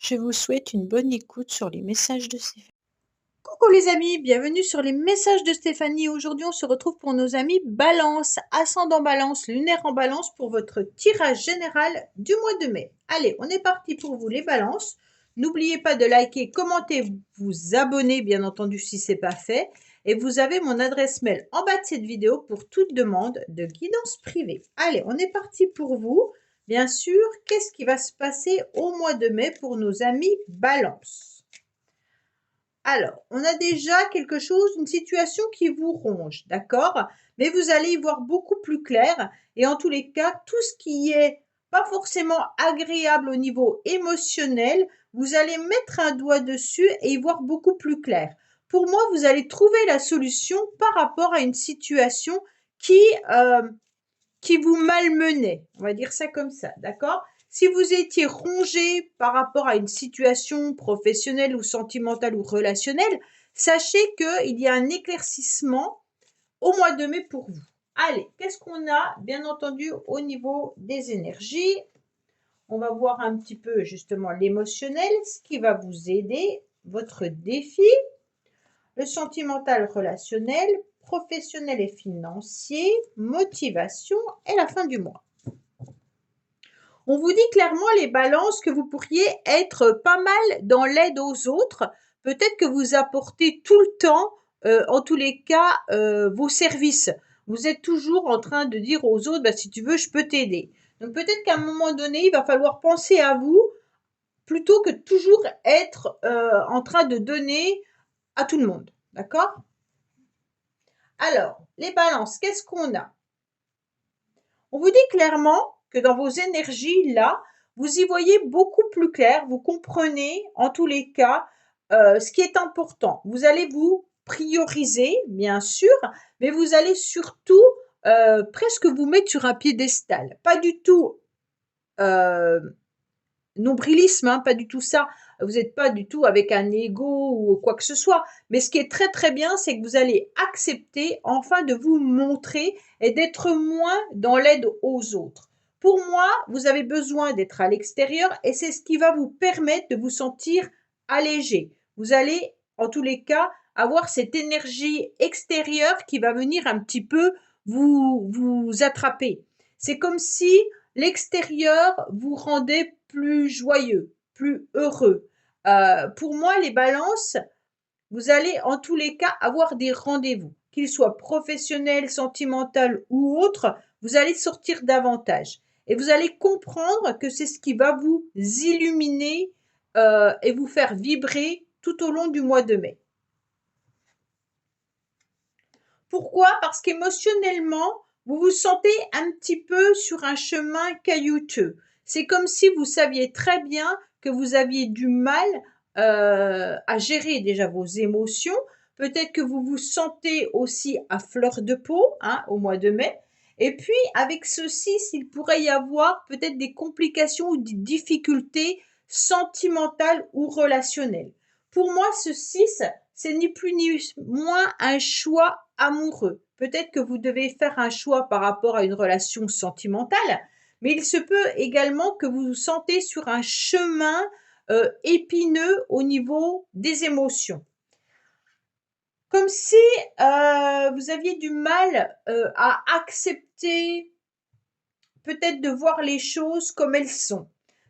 Je vous souhaite une bonne écoute sur les messages de Stéphanie. Coucou les amis, bienvenue sur les messages de Stéphanie. Aujourd'hui, on se retrouve pour nos amis Balance, ascendant Balance, lunaire en Balance pour votre tirage général du mois de mai. Allez, on est parti pour vous les Balances. N'oubliez pas de liker, commenter, vous abonner bien entendu si ce n'est pas fait. Et vous avez mon adresse mail en bas de cette vidéo pour toute demande de guidance privée. Allez, on est parti pour vous. Bien sûr, qu'est-ce qui va se passer au mois de mai pour nos amis Balance? Alors, on a déjà quelque chose, une situation qui vous ronge, d'accord? Mais vous allez y voir beaucoup plus clair et en tous les cas, tout ce qui est pas forcément agréable au niveau émotionnel, vous allez mettre un doigt dessus et y voir beaucoup plus clair. Pour moi, vous allez trouver la solution par rapport à une situation qui, euh, qui vous malmenait. On va dire ça comme ça, d'accord? Si vous étiez rongé par rapport à une situation professionnelle ou sentimentale ou relationnelle, sachez qu'il y a un éclaircissement au mois de mai pour vous. Allez, qu'est-ce qu'on a bien entendu au niveau des énergies? On va voir un petit peu justement l'émotionnel, ce qui va vous aider, votre défi, le sentimental relationnel, professionnel et financier, motivation et la fin du mois. On vous dit clairement les balances que vous pourriez être pas mal dans l'aide aux autres. Peut-être que vous apportez tout le temps, en tous les cas, vos services. Vous êtes toujours en train de dire aux autres, bah, si tu veux, je peux t'aider. Donc peut-être qu'à un moment donné, il va falloir penser à vous plutôt que toujours être en train de donner à tout le monde. D'accord? Alors, les balances, qu'est-ce qu'on a? On vous dit clairement que dans vos énergies, là, vous y voyez beaucoup plus clair, vous comprenez en tous les cas ce qui est important. Vous allez vous prioriser, bien sûr, mais vous allez surtout presque vous mettre sur un piédestal. Pas du tout euh, nombrilisme, hein, pas du tout ça. Vous n'êtes pas du tout avec un ego ou quoi que ce soit. Mais ce qui est très très bien, c'est que vous allez accepter enfin de vous montrer et d'être moins dans l'aide aux autres. Pour moi, vous avez besoin d'être à l'extérieur et c'est ce qui va vous permettre de vous sentir allégé. Vous allez, en tous les cas, avoir cette énergie extérieure qui va venir un petit peu vous attraper. C'est comme si l'extérieur vous rendait plus joyeux, plus heureux. Pour moi, les balances, vous allez en tous les cas avoir des rendez-vous, qu'ils soient professionnels, sentimentaux ou autres, vous allez sortir davantage. Et vous allez comprendre que c'est ce qui va vous illuminer et vous faire vibrer tout au long du mois de mai. Pourquoi? Parce qu'émotionnellement, vous vous sentez un petit peu sur un chemin caillouteux. C'est comme si vous saviez très bien que vous aviez du mal à gérer déjà vos émotions. Peut-être que vous vous sentez aussi à fleur de peau, hein, au mois de mai. Et puis, avec ceci, il pourrait y avoir peut-être des complications ou des difficultés sentimentales ou relationnelles. Pour moi, ce 6, c'est ni plus ni moins un choix amoureux. Peut-être que vous devez faire un choix par rapport à une relation sentimentale, mais il se peut également que vous vous sentez sur un chemin épineux au niveau des émotions. Comme si vous aviez du mal à accepter peut-être de voir les choses comme elles sont.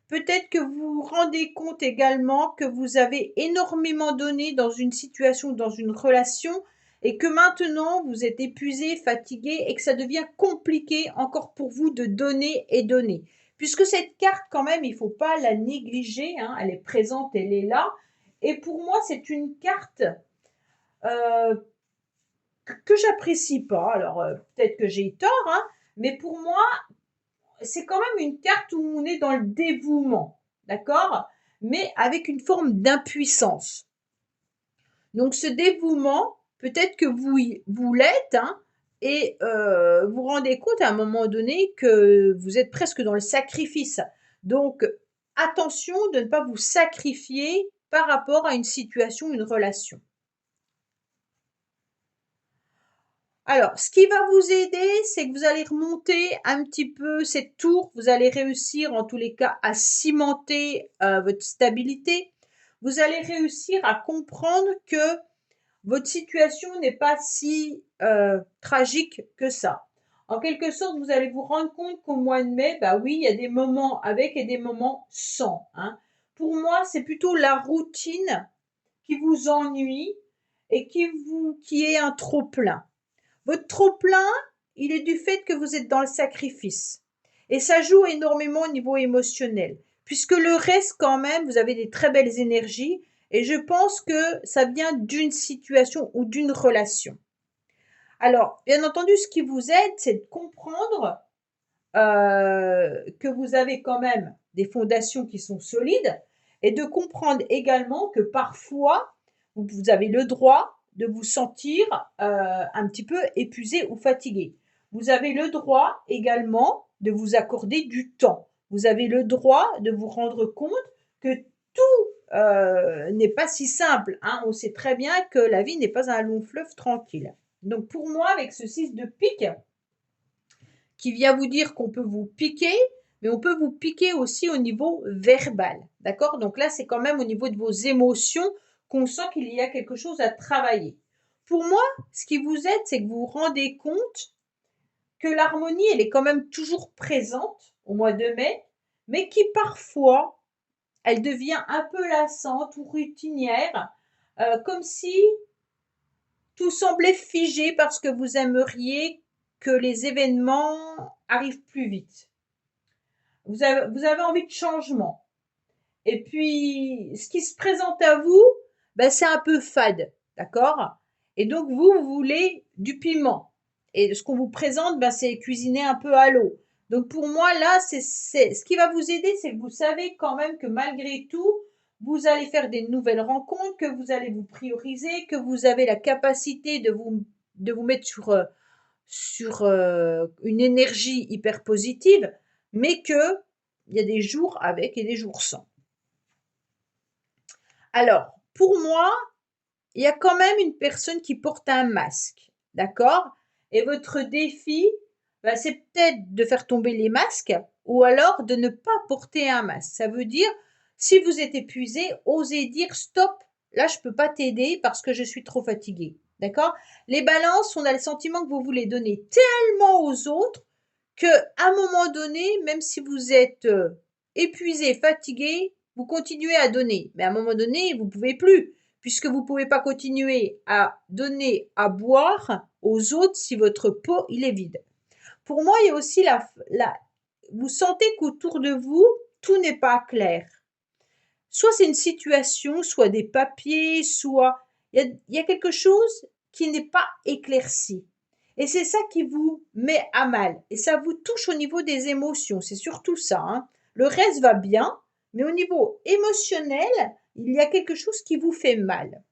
Peut-être que vous vous rendez compte également que vous avez énormément donné dans une situation, dans une relation, et que maintenant vous êtes épuisé, fatigué, et que ça devient compliqué encore pour vous de donner et donner. Puisque cette carte, quand même, il ne faut pas la négliger, hein, elle est présente, elle est là. Et pour moi, c'est une carte euh, que j'apprécie pas. Alors, peut-être que j'ai tort, hein, mais pour moi, c'est quand même une carte où on est dans le dévouement, d'accord? Mais avec une forme d'impuissance. Donc ce dévouement, peut-être que vous l'êtes, hein, et vous vous rendez compte à un moment donné que vous êtes presque dans le sacrifice. Donc attention de ne pas vous sacrifier par rapport à une situation, une relation. Alors, ce qui va vous aider, c'est que vous allez remonter un petit peu cette tour. Vous allez réussir, en tous les cas, à cimenter votre stabilité. Vous allez réussir à comprendre que votre situation n'est pas si tragique que ça. En quelque sorte, vous allez vous rendre compte qu'au mois de mai, bah oui, il y a des moments avec et des moments sans, hein. Pour moi, c'est plutôt la routine qui vous ennuie et qui est un trop-plein. Votre trop-plein, il est du fait que vous êtes dans le sacrifice. Et ça joue énormément au niveau émotionnel. Puisque le reste, quand même, vous avez des très belles énergies. Et je pense que ça vient d'une situation ou d'une relation. Alors, bien entendu, ce qui vous aide, c'est de comprendre que vous avez quand même des fondations qui sont solides et de comprendre également que parfois, vous avez le droit de vous sentir un petit peu épuisé ou fatigué. Vous avez le droit également de vous accorder du temps. Vous avez le droit de vous rendre compte que tout n'est pas si simple, hein. On sait très bien que la vie n'est pas un long fleuve tranquille. Donc pour moi, avec ce 6 de pique, qui vient vous dire qu'on peut vous piquer, mais on peut vous piquer aussi au niveau verbal. D'accord? Donc là, c'est quand même au niveau de vos émotions qu'on sent qu'il y a quelque chose à travailler. Pour moi, ce qui vous aide, c'est que vous vous rendez compte que l'harmonie, elle est quand même toujours présente au mois de mai, mais qui parfois, elle devient un peu lassante ou routinière, comme si tout semblait figé parce que vous aimeriez que les événements arrivent plus vite. Vous avez envie de changement. Et puis, ce qui se présente à vous, ben, c'est un peu fade, d'accord? Et donc, vous voulez du piment. Et ce qu'on vous présente, ben, c'est cuisiner un peu à l'eau. Donc, pour moi, là, ce qui va vous aider, c'est que vous savez quand même que malgré tout, vous allez faire des nouvelles rencontres, que vous allez vous prioriser, que vous avez la capacité de vous mettre sur une énergie hyper positive, mais que il y a des jours avec et des jours sans. Alors, pour moi, il y a quand même une personne qui porte un masque, d'accord? Et votre défi, bah, c'est peut-être de faire tomber les masques ou alors de ne pas porter un masque. Ça veut dire, si vous êtes épuisé, osez dire stop, là je peux pas t'aider parce que je suis trop fatigué. D'accord? Les balances, on a le sentiment que vous voulez donner tellement aux autres que à un moment donné, même si vous êtes épuisé, fatigué, vous continuez à donner. Mais à un moment donné, vous pouvez plus, puisque vous pouvez pas continuer à donner à boire aux autres si votre pot il est vide. Pour moi, il y a aussi vous sentez qu'autour de vous, tout n'est pas clair. Soit c'est une situation, soit des papiers, soit il y a quelque chose qui n'est pas éclairci. Et c'est ça qui vous met à mal. Et ça vous touche au niveau des émotions. C'est surtout ça, hein. Le reste va bien, mais au niveau émotionnel, il y a quelque chose qui vous fait mal.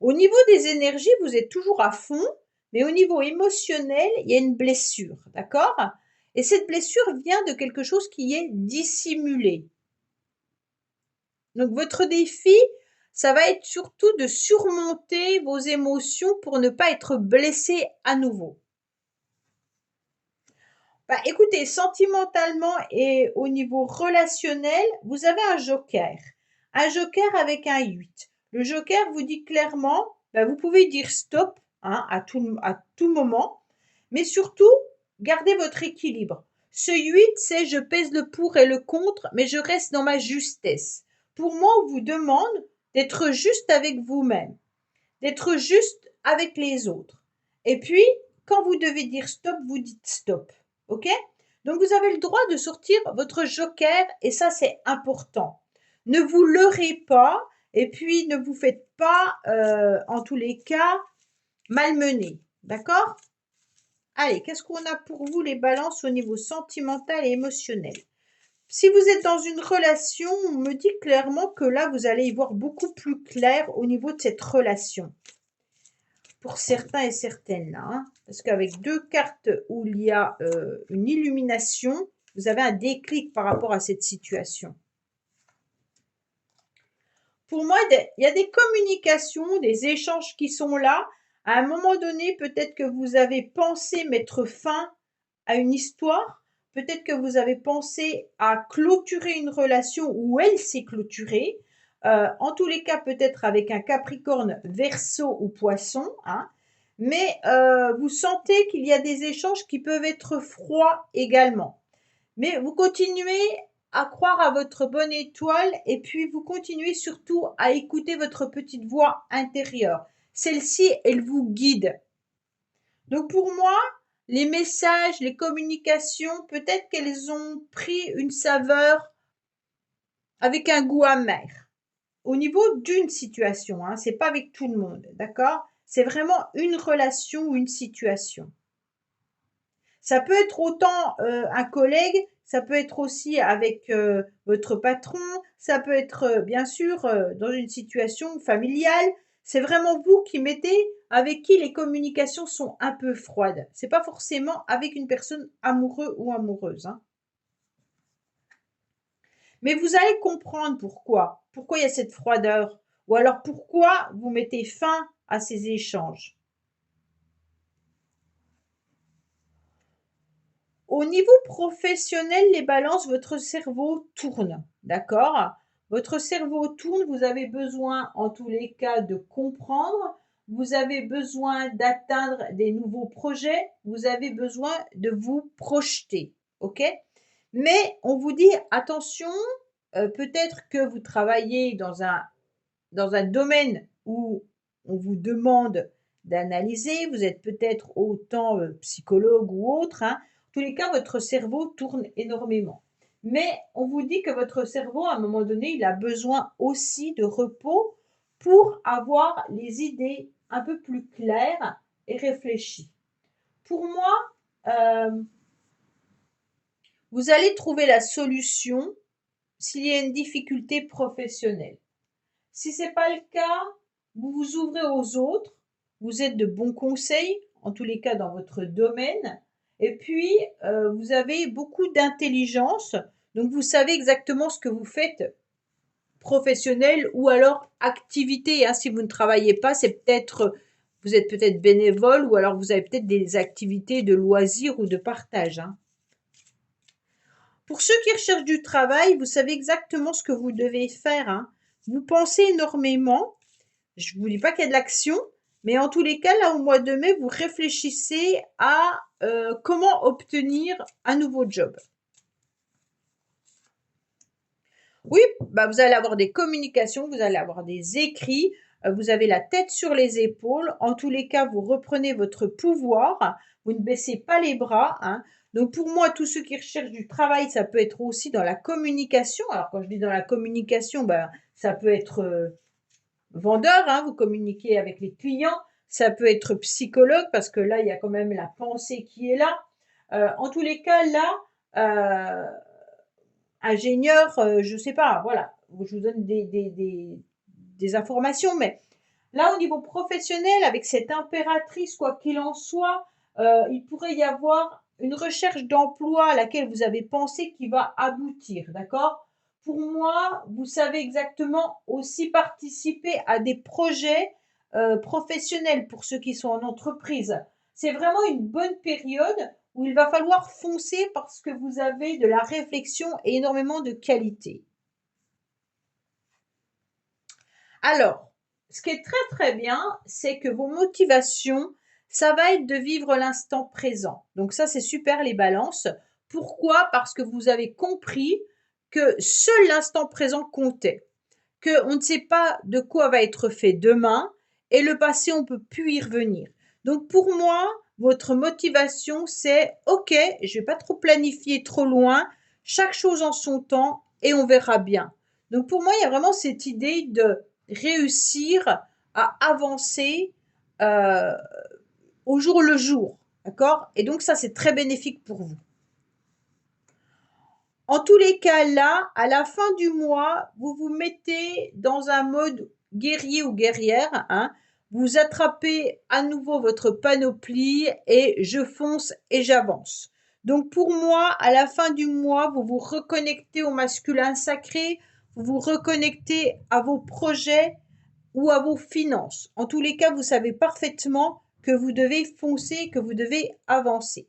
Au niveau des énergies, vous êtes toujours à fond, mais au niveau émotionnel, il y a une blessure, d'accord? Et cette blessure vient de quelque chose qui est dissimulé. Donc votre défi, ça va être surtout de surmonter vos émotions pour ne pas être blessé à nouveau. Bah, écoutez, sentimentalement et au niveau relationnel, vous avez un joker. Un joker avec un 8. Le joker vous dit clairement, bah, vous pouvez dire stop, hein, à tout moment, mais surtout, gardez votre équilibre. Ce 8, c'est je pèse le pour et le contre, mais je reste dans ma justesse. Pour moi, on vous demande d'être juste avec vous-même, d'être juste avec les autres. Et puis, quand vous devez dire stop, vous dites stop. OK? Donc, vous avez le droit de sortir votre joker et ça, c'est important. Ne vous leurrez pas et puis ne vous faites pas, en tous les cas, malmener. D'accord? Allez, qu'est-ce qu'on a pour vous les balances au niveau sentimental et émotionnel? Si vous êtes dans une relation, on me dit clairement que là, vous allez y voir beaucoup plus clair au niveau de cette relation. Pour certains et certaines là, hein, parce qu'avec deux cartes où il y a une illumination, vous avez un déclic par rapport à cette situation. Pour moi, il y a des communications, des échanges qui sont là, À un moment donné, peut-être que vous avez pensé mettre fin à une histoire, peut-être que vous avez pensé à clôturer une relation ou elle s'est clôturée. En tous les cas, peut-être avec un Capricorne, Verseau ou Poisson, hein. Mais vous sentez qu'il y a des échanges qui peuvent être froids également. Mais vous continuez à croire à votre bonne étoile et puis vous continuez surtout à écouter votre petite voix intérieure. Celle-ci, elle vous guide. Donc pour moi, les messages, les communications, peut-être qu'elles ont pris une saveur avec un goût amer. Au niveau d'une situation, hein, c'est pas avec tout le monde, d'accord? C'est vraiment une relation ou une situation. Ça peut être autant un collègue, ça peut être aussi avec votre patron, ça peut être bien sûr dans une situation familiale. C'est vraiment vous qui mettez avec qui les communications sont un peu froides. C'est pas forcément avec une personne amoureux ou amoureuse, hein. Mais vous allez comprendre pourquoi. Pourquoi il y a cette froideur. Ou alors pourquoi vous mettez fin à ces échanges. Au niveau professionnel, les balances, votre cerveau tourne, d'accord? Votre cerveau tourne, vous avez besoin en tous les cas de comprendre, vous avez besoin d'atteindre des nouveaux projets, vous avez besoin de vous projeter, ok? Mais on vous dit attention, peut-être que vous travaillez dans un domaine où on vous demande d'analyser, vous êtes peut-être autant psychologue ou autre, hein. En tous les cas, votre cerveau tourne énormément. Mais on vous dit que votre cerveau, à un moment donné, il a besoin aussi de repos pour avoir les idées un peu plus claires et réfléchies. Pour moi, vous allez trouver la solution s'il y a une difficulté professionnelle. Si ce n'est pas le cas, vous vous ouvrez aux autres, vous êtes de bons conseils, en tous les cas dans votre domaine, et puis vous avez beaucoup d'intelligence, donc vous savez exactement ce que vous faites professionnel ou alors activité, hein. Si vous ne travaillez pas, c'est peut-être, vous êtes peut-être bénévole ou alors vous avez peut-être des activités de loisirs ou de partage, hein. Pour ceux qui recherchent du travail, vous savez exactement ce que vous devez faire, hein. Vous pensez énormément. Je ne vous dis pas qu'il y a de l'action, mais en tous les cas, là, au mois de mai, vous réfléchissez à comment obtenir un nouveau job. Oui, bah, vous allez avoir des communications, vous allez avoir des écrits, vous avez la tête sur les épaules. En tous les cas, vous reprenez votre pouvoir, vous ne baissez pas les bras, hein. Donc pour moi, tous ceux qui recherchent du travail, ça peut être aussi dans la communication. Alors quand je dis dans la communication, ben, ça peut être vendeur, hein, vous communiquez avec les clients, ça peut être psychologue parce que là, il y a quand même la pensée qui est là. En tous les cas, là, ingénieur, je sais pas, voilà, je vous donne des informations, mais là, au niveau professionnel, avec cette impératrice, quoi qu'il en soit, il pourrait y avoir une recherche d'emploi à laquelle vous avez pensé qui va aboutir, d'accord? Pour moi, vous savez exactement aussi participer à des projets professionnels pour ceux qui sont en entreprise. C'est vraiment une bonne période où il va falloir foncer parce que vous avez de la réflexion et énormément de qualité. Alors, ce qui est très très bien, c'est que vos motivations, ça va être de vivre l'instant présent. Donc ça, c'est super les balances. Pourquoi? Parce que vous avez compris que seul l'instant présent comptait, qu'on ne sait pas de quoi va être fait demain et le passé, on ne peut plus y revenir. Donc pour moi, votre motivation, c'est OK, je ne vais pas trop planifier trop loin, chaque chose en son temps et on verra bien. Donc pour moi, il y a vraiment cette idée de réussir à avancer euh, au jour le jour. D'accord? Et donc ça, c'est très bénéfique pour vous. En tous les cas, là, à la fin du mois, vous vous mettez dans un mode guerrier ou guerrière, hein. Vous attrapez à nouveau votre panoplie et je fonce et j'avance. Donc pour moi, à la fin du mois, vous vous reconnectez au masculin sacré, vous vous reconnectez à vos projets ou à vos finances. En tous les cas, vous savez parfaitement que vous devez foncer, que vous devez avancer.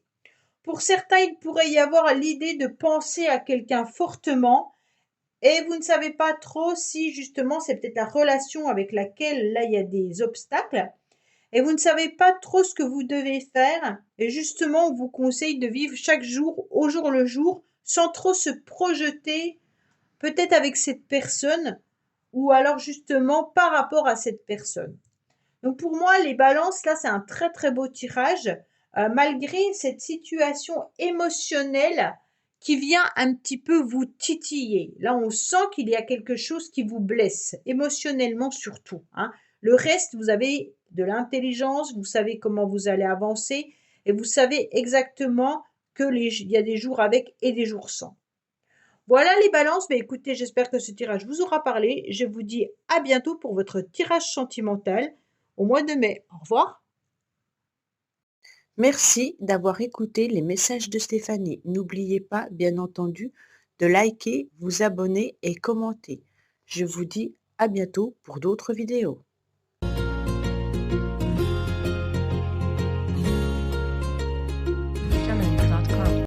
Pour certains, il pourrait y avoir l'idée de penser à quelqu'un fortement et vous ne savez pas trop si justement c'est peut-être la relation avec laquelle là il y a des obstacles et vous ne savez pas trop ce que vous devez faire et justement on vous conseille de vivre chaque jour au jour le jour sans trop se projeter peut-être avec cette personne ou alors justement par rapport à cette personne. Donc pour moi, les balances, là, c'est un très très beau tirage, malgré cette situation émotionnelle qui vient un petit peu vous titiller. Là, on sent qu'il y a quelque chose qui vous blesse, émotionnellement surtout, hein. Le reste, vous avez de l'intelligence, vous savez comment vous allez avancer et vous savez exactement que il y a des jours avec et des jours sans. Voilà les balances, mais écoutez, j'espère que ce tirage vous aura parlé. Je vous dis à bientôt pour votre tirage sentimental au mois de mai. Au revoir. Merci d'avoir écouté les messages de Stéphanie. N'oubliez pas, bien entendu, de liker, vous abonner et commenter. Je vous dis à bientôt pour d'autres vidéos.